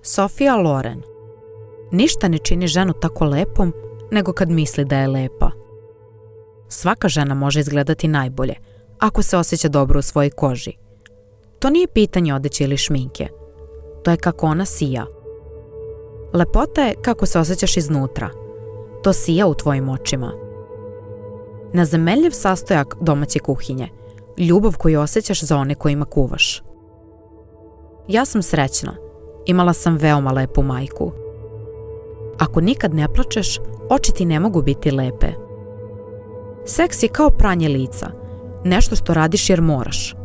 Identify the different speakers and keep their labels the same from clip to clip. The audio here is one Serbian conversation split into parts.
Speaker 1: Sofia Loren. Ništa ne čini ženu tako lepom nego kad misli da je lepa. Svaka žena može izgledati najbolje ako se osjeća dobro u svojoj koži. To nije pitanje odeće ili šminke. To je kako ona sija. Lepota je kako se osjećaš iznutra. To sija u tvojim očima. Nezamenljiv sastojak domaće kuhinje. Ljubav koju osjećaš za one kojima kuvaš. Ja sam srećna. Imala sam veoma lepu majku. Ako nikad ne plačeš, oči ti ne mogu biti lepe. Seks je kao pranje lica. Nešto što radiš jer moraš.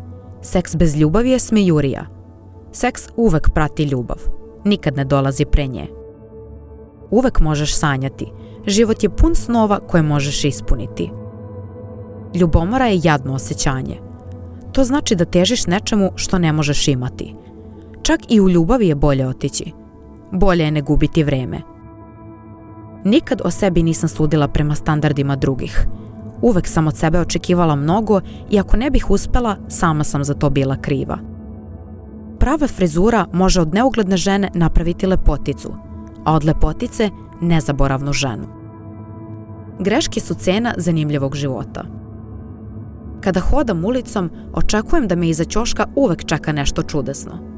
Speaker 1: Seks bez ljubavi je smejurija. Seks uvek prati ljubav. Nikad ne dolazi pre nje. Uvek možeš sanjati. Život je pun snova koje možeš ispuniti. Ljubomora je jadno osjećanje. To znači da težiš nečemu što ne možeš imati. Čak i u ljubavi je bolje otići. Bolje je ne gubiti vreme. Nikad o sebi nisam sudila prema standardima drugih. Uvek sam od sebe očekivala mnogo i ako ne bih uspela, sama sam za to bila kriva. Prava frizura može od neugledne žene napraviti lepoticu, a od lepotice nezaboravnu ženu. Greške su cena zanimljivog života. Kada hodam ulicom, očekujem da me iza ćoška uvek čeka nešto čudesno.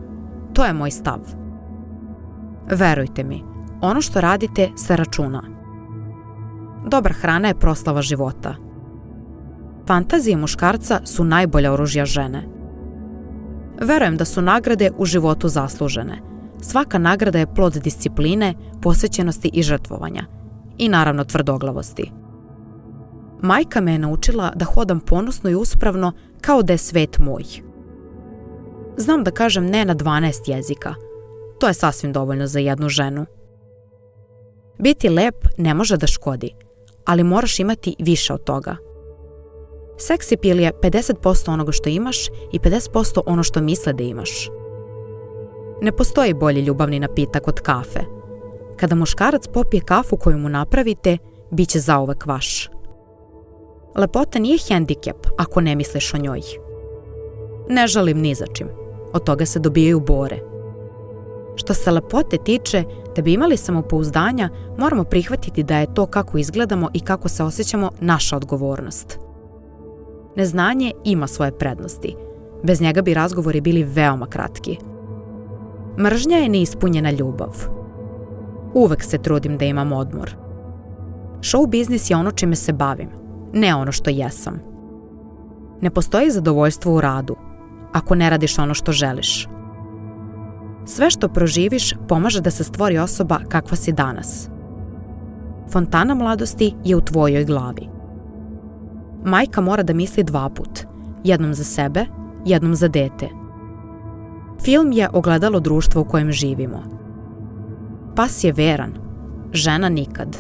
Speaker 1: To je moj stav. Verujte mi, ono što radite se računa. Dobra hrana je proslava života. Fantazije muškarca su najbolja oružja žene. Verujem da su nagrade u životu zaslužene. Svaka nagrada je plod discipline, posvećenosti i žrtvovanja. I naravno tvrdoglavosti. Majka me je naučila da hodam ponosno i uspravno kao da je svet moj. Znam da kažem ne na 12 jezika. To je sasvim dovoljno za jednu ženu. Biti lep ne može da škodi, ali moraš imati više od toga. Seks appeal je 50% onoga što imaš i 50% ono što misle da imaš. Ne postoji bolji ljubavni napitak od kafe. Kada muškarac popije kafu koju mu napravite, bit će zauvek vaš. Lepota nije hendikep ako ne misliš o njoj. Ne žalim ni za čim. Od toga se dobijaju bore. Što se lepote tiče, da bi imali samopouzdanja, moramo prihvatiti da je to kako izgledamo i kako se osjećamo naša odgovornost. Neznanje ima svoje prednosti. Bez njega bi razgovori bili veoma kratki. Mržnja je neispunjena ljubav. Uvek se trudim da imam odmor. Show biznis je ono čime se bavim, ne ono što jesam. Ne postoji zadovoljstvo u radu, ako ne radiš ono što želiš. Sve što proživiš pomaže da se stvori osoba kakva si danas. Fontana mladosti je u tvojoj glavi. Majka mora da misli 2 put, jednom za sebe, jednom za dete. Film je ogledalo društva u kojem živimo. Pas je veran, žena nikad.